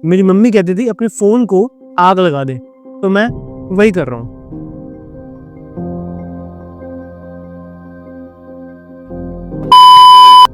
मेरी मम्मी कहती थी अपने फ़ोन को आग लगा दे, तो मैं वही कर रहा हूँ।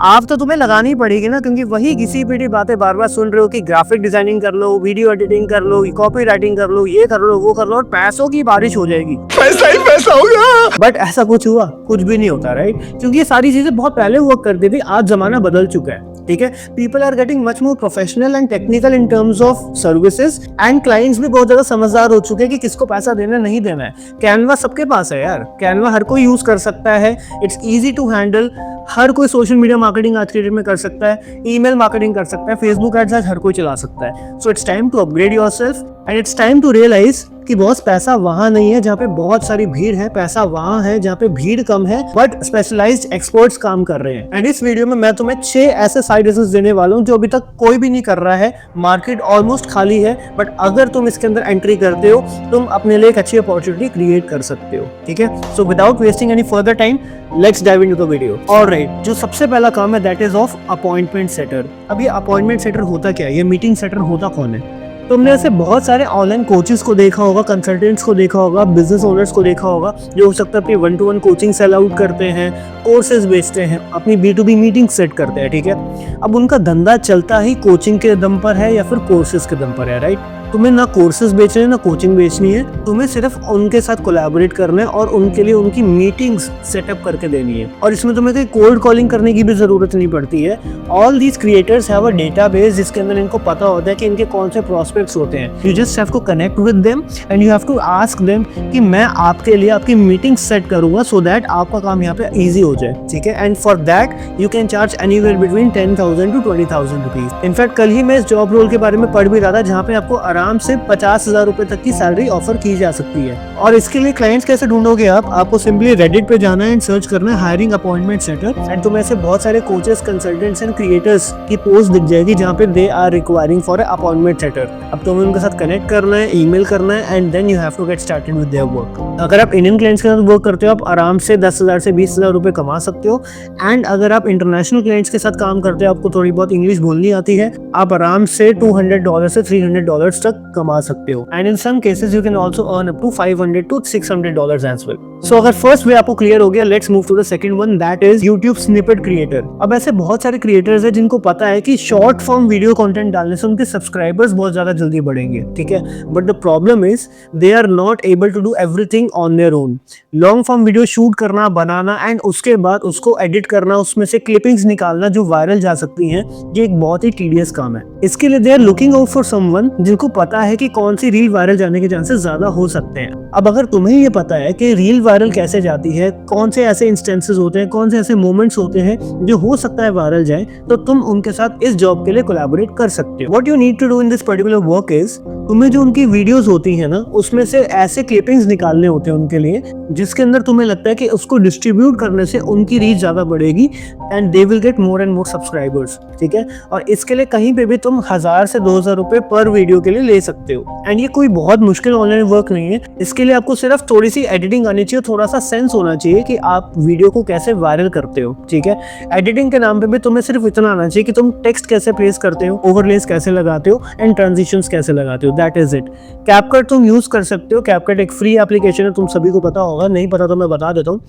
आग तो तुम्हें लगानी पड़ेगी ना, क्योंकि वही घिसी पिटी बातें बार-बार सुन रहे हो कि ग्राफिक डिजाइनिंग कर लो, वीडियो एडिटिंग कर लो, कॉपी राइटिंग कर लो, ये कर लो, वो कर लो और पैसों की बारिश हो जाएगी। पैसा ही पैसा होगा। बट ऐसा कुछ हुआ? कुछ भी नहीं होता, राइट? क्योंकि ये सारी चीजें बहुत पहले हुआ करती थी, आज जमाना बदल चुका है। ठीक है, people are getting much more professional and technical in terms of services and clients भी बहुत ज्यादा समझदार हो चुके हैं कि किसको पैसा देना नहीं देना है। कैनवा सबके पास है यार, कैनवा हर कोई यूज कर सकता है, इट्स इजी टू हैंडल। हर कोई सोशल मीडिया मार्केटिंग आज के डेट में कर सकता है, ईमेल मार्केटिंग कर सकता है, फेसबुक एड्स आज हर कोई चला सकता है। So it's time to upgrade yourself and it's time to realise कि बॉस पैसा वहां नहीं है जहाँ पे बहुत सारी भीड़ है, पैसा वहां है जहाँ पे भीड़ कम है बट स्पेशलाइज्ड एक्सपर्ट्स काम कर रहे हैं। एंड इस वीडियो में मैं तुम्हें 6 ऐसे साइड हसल्स देने वाला हूँ जो अभी तक कोई भी नहीं कर रहा है। मार्केट ऑलमोस्ट खाली है, बट अगर तुम इसके अंदर एंट्री करते हो तुम अपने लिए एक अच्छी अपॉर्चुनिटी क्रिएट कर सकते हो। ठीक है, so without wasting any further time let's dive into the video. Alright, जो सबसे पहला काम है that is of appointment setter. अब ये अपॉइंटमेंट सेटर होता क्या है, ये मीटिंग सेटर होता कौन है? तुमने ऐसे बहुत सारे ऑनलाइन कोचेस को देखा होगा, कंसल्टेंट्स को देखा होगा, बिजनेस ओनर्स को देखा होगा जो हो सकता है अपनी 1-to-1 कोचिंग सेल आउट करते हैं, कोर्सेज बेचते हैं, अपनी B2B मीटिंग सेट करते हैं। ठीक है, अब उनका धंधा चलता ही कोचिंग के दम पर है या फिर कोर्सेज के दम पर है, राइट? तुम्हें ना कोर्सेज बेचने हैं ना कोचिंग बेचनी है, तुम्हें सिर्फ उनके साथ कोलैबोरेट करना है और उनके लिए उनकी मीटिंग्स सेटअप करके देनी है। और इसमें तुम्हें कोई कोल्ड कॉलिंग करने की भी जरूरत नहीं पड़ती है। All these creators have a database जिसके अंदर इनको पता होता है कि इनके कौन से प्रोस्पेक्ट्स होते हैं। You just have to connect with them and you have to ask them कि मैं आपके लिए आपकी मीटिंग सेट करूंगा सो दैट आपका काम यहाँ पे ईजी हो जाए। ठीक है, and for that you can charge anywhere between 10,000 to 20,000 rupees. In fact कल ही मैं इस जॉब रोल के बारे में पढ़ भी रहा था जहाँ पे आपको आराम से 50,000 रुपए तक की सैलरी ऑफर की जा सकती है। और इसके लिए क्लाइंट्स कैसे ढूंढोगे आप? आपको सिंपली रेडिट पे जाना है एंड सर्च करना है हायरिंग अपॉइंटमेंट सेटर एंड तुम्हें ऐसे बहुत सारे कोचेस, कंसल्टेंट्स एंड क्रिएटर्स की पोस्ट दिख जाएगी जहाँ पे they are requiring for a appointment setter. अब तुम्हें उनके साथ कनेक्ट करना है, ईमेल करना है and then you have to get started with their work. अगर आप इंडियन क्लाइंट्स के साथ वर्क करते हो आप आराम से 10,000 से 20,000 रुपए कमा सकते हो। एंड अगर आप इंटरनेशनल क्लाइंट्स के साथ काम करते हो, आपको थोड़ी बहुत इंग्लिश बोलनी आती है, आप आराम से $200 से $300 तक कमा सकते हो। And in some cases you can also earn up to $500 to $600 as well. So अगर फर्स्ट वे आपको क्लियर हो गया, let's move to the second one that is YouTube snippet creator. अब ऐसे बहुत सारे क्रिएटर्स हैं जिनको पता है कि शॉर्ट फॉर्म वीडियो कंटेंट डालने से उनके सब्सक्राइबर्स बहुत ज्यादा जल्दी बढ़ेंगे। ठीक है, but the problem is they are not able to do everything on their own. Long form video shoot करना, बनाना एंड उसके बाद उसको एडिट करना, उसमें से क्लिपिंग्स निकालना जो वायरल जा सकती हैं, ये एक बहुत ही टीडियस काम है। इसके लिए they are looking out for someone जिनको पता है कि कौन सी रील वायरल जाने के चांसेस ज्यादा हो सकते हैं। अब अगर तुम्हें ये पता है कि रील वायरल कैसे जाती है, कौन से ऐसे इंस्टेंसेस होते हैं, कौन से ऐसे मोमेंट्स होते हैं जो हो सकता है वायरल जाए, तो तुम उनके साथ इस जॉब के लिए कोलैबोरेट कर सकते हो। What you need to do in this particular work is, तुम्हें जो उनकी वीडियोस होती है ना, उसमें से ऐसे क्लिपिंग्स निकालने होते हैं उनके लिए जिसके अंदर तुम्हें लगता है कि उसको डिस्ट्रीब्यूट करने से उनकी रीच ज्यादा बढ़ेगी and they will get more and more subscribers. ठीक है, और इसके लिए कहीं पे भी तुम 1,000 से 2,000 रुपए पर वीडियो के लिए ले सकते हो। एंड ये कोई बहुत मुश्किल ऑनलाइन वर्क नहीं है। इसके लिए आपको सिर्फ थोड़ी सी एडिटिंग आनी चाहिए, थोड़ा सा सेंस होना चाहिए कि आप वीडियो को कैसे वायरल करते हो। ठीक है, एडिटिंग के नाम पे भी तुम्हें सिर्फ इतना आना चाहिए कि तुम टेक्स्ट कैसे प्लेस करते हो, ओवरलेस कैसे लगाते हो एंड ट्रांजिशंस कैसे लगाते हो, दैट इज इट। कैपकट तुम यूज कर सकते हो। कैपकट एक फ्री एप्लीकेशन है, तुम सभी को पता होगा, नहीं पता तो मैं बता देता हूँ।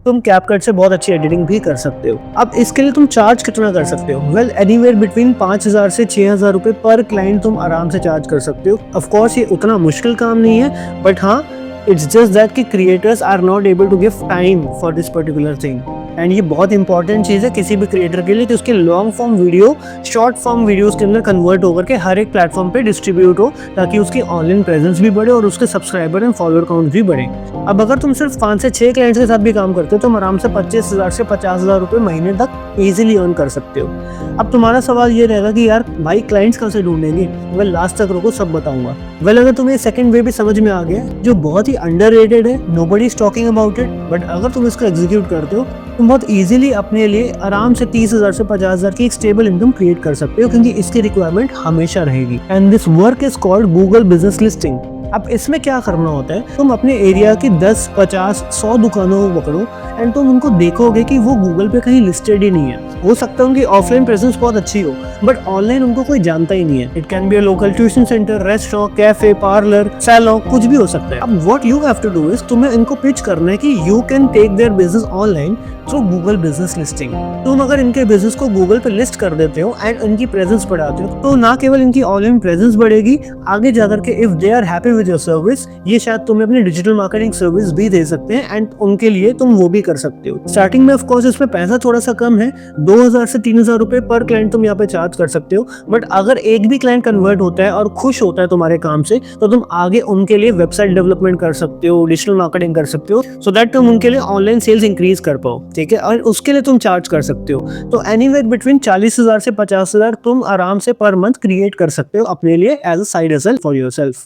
तुम कैपकट से बहुत अच्छी एडिटिंग भी कर सकते हो। अब इसके लिए तुम चार्ज कितना कर सकते हो? वेल, एनीवेयर बिटवीन 5,000 से 6,000 रुपए पर क्लाइंट तुम आराम से चार्ज कर सकते हो। ऑफ कोर्स ये उतना मुश्किल काम नहीं है, बट हाँ, इट्स जस्ट दैट कि creators are not able to give time for this particular thing. And ये बहुत इंपॉर्टेंट चीज़ है किसी भी क्रिएटर के लिए कि उसके long form video short form videos के अंदर कन्वर्ट होकर के हर एक प्लेटफॉर्म पे डिस्ट्रीब्यूट हो, ताकि उसकी ऑनलाइन प्रेजेंस भी बढ़े और उसके सब्सक्राइबर एंड फॉलोअर काउंट भी बढ़े। अब अगर तुम सिर्फ 5 से 6 क्लाइंट्स के साथ भी काम करते हो तो तुम आराम से 25,000 से 50,000 रुपये महीने तक ईजिली अर्न कर सकते हो। अब तुम्हारा सवाल ये रहेगा कि यार भाई क्लाइंट्स कहाँ से ढूंढेंगे? वेल, लास्ट तक रुको, सब बताऊंगा। वेल, अगर तुम्हें सेकंड वे भी समझ में आ गया जो बहुत ही अंडररेटेड है, nobody is talking about it, but अगर तुम इसको एग्जीक्यूट करते हो तुम बहुत इजीली अपने लिए आराम से 30,000 से 50,000 की एक स्टेबल इनकम क्रिएट कर सकते हो, क्योंकि इसकी रिक्वायरमेंट हमेशा रहेगी। And this work is called Google business listing. अब इसमें क्या करना होता है, तुम अपने एरिया की 10, 50, 100 दुकानों को पकड़ो एंड तुम उनको देखोगे कि वो गूगल पे कहीं लिस्टेड ही नहीं है। हो सकता है उनकी ऑफलाइन प्रेजेंस बहुत अच्छी हो बट ऑनलाइन उनको कोई जानता ही नहीं है। It can be a local tuition centre, restaurant, cafe, parlour, salon, कुछ भी हो सकता है। अब what you have to do is, तुम्हें इनको पिच करना है कि you can take their business online through Google business listing. तुम अगर इनके बिजनेस को गूगल पे लिस्ट कर देते हो एंड इनकी प्रेजेंस बढ़ाते हो तो ना केवल इनकी ऑनलाइन प्रेजेंस बढ़ेगी, आगे जाकर के if they are happy with your service, ये शायद तुम्हें अपनी डिजिटल मार्केटिंग सर्विस भी दे सकते हैं एंड उनके लिए तुम वो भी कर सकते हो। स्टार्टिंग में ऑफ कोर्स इसमें पैसा थोड़ा सा कम है, 2000 से 3000 रुपए पर क्लाइंट तुम यहाँ पे चार्ज कर सकते हो, बट अगर एक भी क्लाइंट कन्वर्ट होता है और खुश होता है तुम्हारे काम से तो तुम आगे उनके लिए वेबसाइट डेवलपमेंट कर सकते हो, डिजिटल मार्केटिंग कर सकते हो, सो दैट तुम उनके लिए ऑनलाइन सेल्स इंक्रीज कर पाओ। ठीक है, और उसके लिए तुम चार्ज कर सकते हो। तो एनीवेयर बिटवीन 40,000 से 50,000 तुम आराम से पर मंथ क्रिएट कर सकते हो अपने लिए as a side hustle for yourself.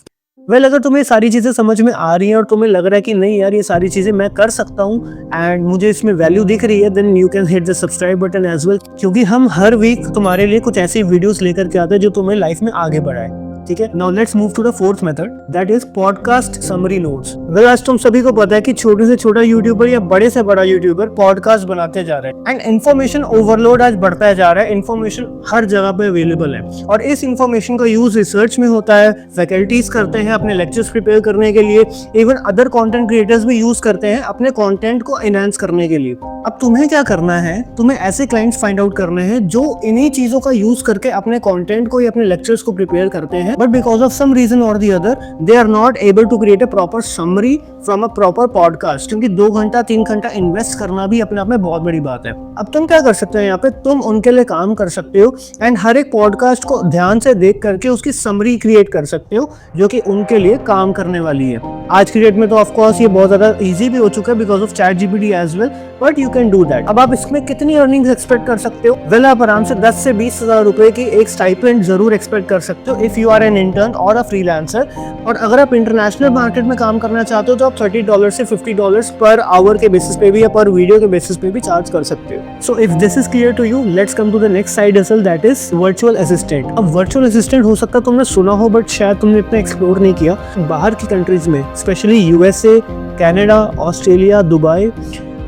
Well, अगर तुम्हें सारी चीजें समझ में आ रही हैं और तुम्हें लग रहा है कि नहीं यार ये सारी चीजें मैं कर सकता हूँ एंड मुझे इसमें वैल्यू दिख रही है, then you can hit the subscribe button as well, क्योंकि हम हर वीक तुम्हारे लिए कुछ ऐसी वीडियोस लेकर के आते हैं जो तुम्हें लाइफ में आगे बढ़ाए। ठीक है, now let's move to the fourth method, that is podcast summary notes. Well, आज तुम सभी को पता है कि छोटे से छोटा यूट्यूबर या बड़े से बड़ा यूट्यूबर पॉडकास्ट बनाते जा रहे हैं एंड इन्फॉर्मेशन ओवरलोड आज बढ़ता जा रहा है। इन्फॉर्मेशन हर जगह पे अवेलेबल है और इस इन्फॉर्मेशन का यूज रिसर्च में होता है, फैकल्टीज करते हैं अपने लेक्चर्स प्रिपेयर करने के लिए, इवन अदर कंटेंट क्रिएटर्स भी यूज करते हैं अपने कंटेंट को एनहांस करने के लिए। अब तुम्हें क्या करना है, तुम्हें ऐसे क्लाइंट्स फाइंड आउट करने हैं जो इन्हीं चीजों का यूज करके अपने कंटेंट को या अपने लेक्चर्स को प्रिपेयर करते हैं, but because of some reason और the other they are not able to create a proper summary from a proper podcast, क्योंकि 2 घंटा 3 घंटा इन्वेस्ट करना भी अपने आप में बहुत बड़ी बात है। अब तुम क्या कर सकते हो, यहाँ पे तुम उनके लिए काम कर सकते हो एंड हर एक पॉडकास्ट को ध्यान से देख करके उसकी समरी क्रिएट कर सकते हो जो कि उनके लिए काम करने वाली है। आज की डेट में तो ऑफ कोर्स ये बहुत ज्यादा इजी भी हो चुका है because of ChatGPT as well, but you can do that. अब आप इसमें कितनी अर्निंग्स एक्सपेक्ट कर सकते हो? वेल, आप आराम से 10 से 20,000 रुपए की एक स्टाइपेंड जरूर एक्सपेक्ट कर सकते हो if you are an intern और अ फ्रीलांसर। और अगर आप इंटरनेशनल मार्केट में काम करना चाहते हो तो आप $30 से $50 पर आवर के बेसिस पे भी या पर वीडियो के बेसिस पे भी चार्ज कर सकते हो। So if this is clear to you, let's come to the next side hustle, that is virtual assistant. अब वर्चुअल असिस्टेंट हो सकता है तुमने सुना हो बट शायद तुमने इतना एक्सप्लोर नहीं किया। बाहर की कंट्रीज में specially USA, Canada, Australia, Dubai,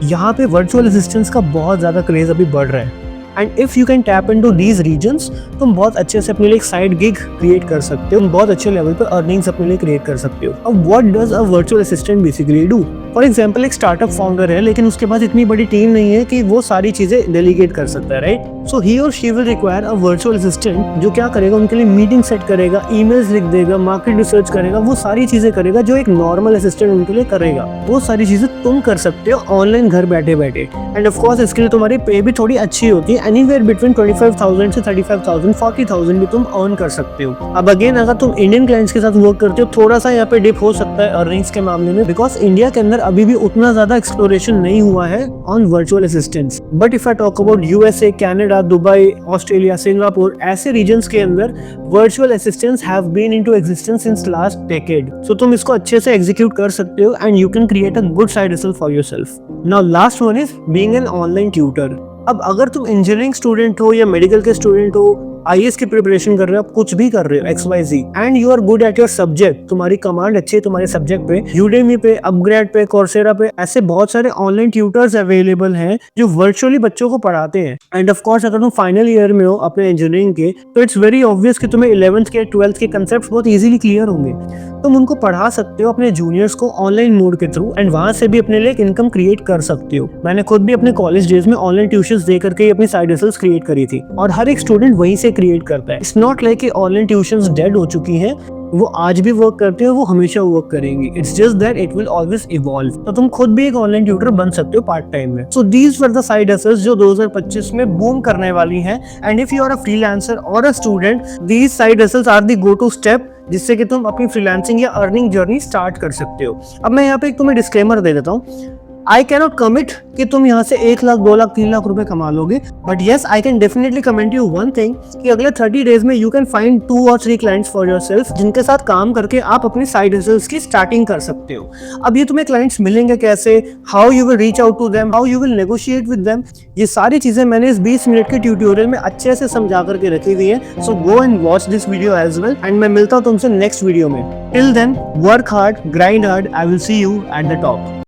यहाँ पे वर्चुअल असिस्टेंट्स का बहुत ज़्यादा क्रेज अभी बढ़ रहा है and if you can tap into these regions, तुम बहुत अच्छे से अपने लिए एक साइड गिग क्रिएट कर सकते हो, तुम बहुत अच्छे लेवल पर अर्निंग्स अपने लिए क्रिएट कर सकते हो। अब what does a virtual assistant basically do? For example, एक स्टार्टअप फाउंडर है लेकिन उसके पास इतनी बड़ी टीम नहीं है कि वो सारी चीजें डेलीगेट कर सकता है, राइट? सो ही और she will require a virtual assistant जो क्या करेगा, उनके लिए मीटिंग सेट करेगा, ईमेल्स लिख देगा, मार्केट रिसर्च करेगा, वो सारी चीजें करेगा जो एक नॉर्मल असिस्टेंट उनके लिए करेगा। वो सारी चीजें तुम कर सकते हो ऑनलाइन घर बैठे बैठे एंड ऑफ कोर्स इसके लिए तुम्हारी पे भी थोड़ी अच्छी होती है, एनीवेयर बिटवीन 25,000 से 35,000, 40,000 भी तुम अर्न कर सकते हो। अब अगेन अगर तुम इंडियन क्लाइंट्स के साथ वर्क करते हो, थोड़ा सा यहाँ पे डिप हो सकता है अर्निंग्स के मामले में बिकॉज इंडिया के अंदर अभी भी उतना ज्यादा एक्सप्लोरेशन नहीं हुआ है on virtual assistants. But if I talk about USA, Canada, Dubai, Australia, Singapore, ऐसे रीजन्स के अंदर virtual assistants have been into existence since last decade. So तुम इसको अच्छे से एग्जीक्यूट कर सकते हो and you can create a good side hustle for yourself. Now last one is being an online tutor. अब अगर तुम इंजीनियरिंग स्टूडेंट हो या मेडिकल के स्टूडेंट हो, IAS की प्रिपरेशन कर रहे हो, आप कुछ भी कर रहे हो XYZ and you are good at your subject, तुम्हारी कमांड अच्छी है तुम्हारे सब्जेक्ट पे, यूडेमी पे, अपग्रेड पे, कोर्सेरा पे, ऐसे बहुत सारे ऑनलाइन ट्यूटर्स अवेलेबल हैं जो वर्चुअली बच्चों को पढ़ाते हैं। एंड ऑफ कोर्स अगर तुम फाइनल ईयर में हो अपने इंजीनियरिंग के तो इट्स वेरी ऑब्वियस कि तुम्हें 11th के 12th के कंसेप्ट बहुत इजीली क्लियर होंगे। तुम उनको पढ़ा सकते हो अपने जूनियर्स को ऑनलाइन मोड के थ्रू एंड वहां से भी अपने लिए एक इनकम क्रिएट कर सकते हो। मैंने खुद भी अपने कॉलेज डेज में ऑनलाइन ट्यूशंस दे करके अपनी साइड हसल्स क्रिएट करी थी और हर एक स्टूडेंट वहीं से क्रिएट करता है। इट्स नॉट लाइक कि ऑनलाइन ट्यूशंस डेड हो चुकी हैं, वो आज भी वर्क करते हैं, वो हमेशा वर्क करेंगी। It's just that it will always evolve. तो तुम खुद भी एक ऑनलाइन ट्यूटर बन सकते हो पार्ट टाइम में। So these were the side hustles जो 2025 में बूम करने वाली हैं and if you are a freelancer और a student, these side hustles are the go to step जिससे कि तुम अपनी फ्रीलांसिंग या अर्निंग जर्नी स्टार्ट कर सकते हो। अब मैं यहाँ पे एक तुम्हें डिस्क्लेमर दे देता हूँ। आई कैनॉट कमिट कि तुम यहाँ से 1 लाख 2 लाख 3 लाख रुपए कमा लोगे, but yes I can definitely comment you one thing कि अगले 30 डेज में यू कैन फाइंड 2 और 3 क्लाइंट्स फॉर योरसेल्फ, जिनके साथ काम करके आप अपनी साइड हसल्स की स्टार्टिंग कर सकते हो। अब ये तुम्हें क्लाइंट्स मिलेंगे कैसे, how you will reach out to them, how you will negotiate with them, ये सारी चीजें मैंने इस 20 मिनट के ट्यूटोरियल में अच्छे से समझा करके रखी हुई है। So go and watch this video as well, and मैं मिलता हूँ तुमसे नेक्स्ट वीडियो में। Till then work hard, grind hard, I will see you at the top.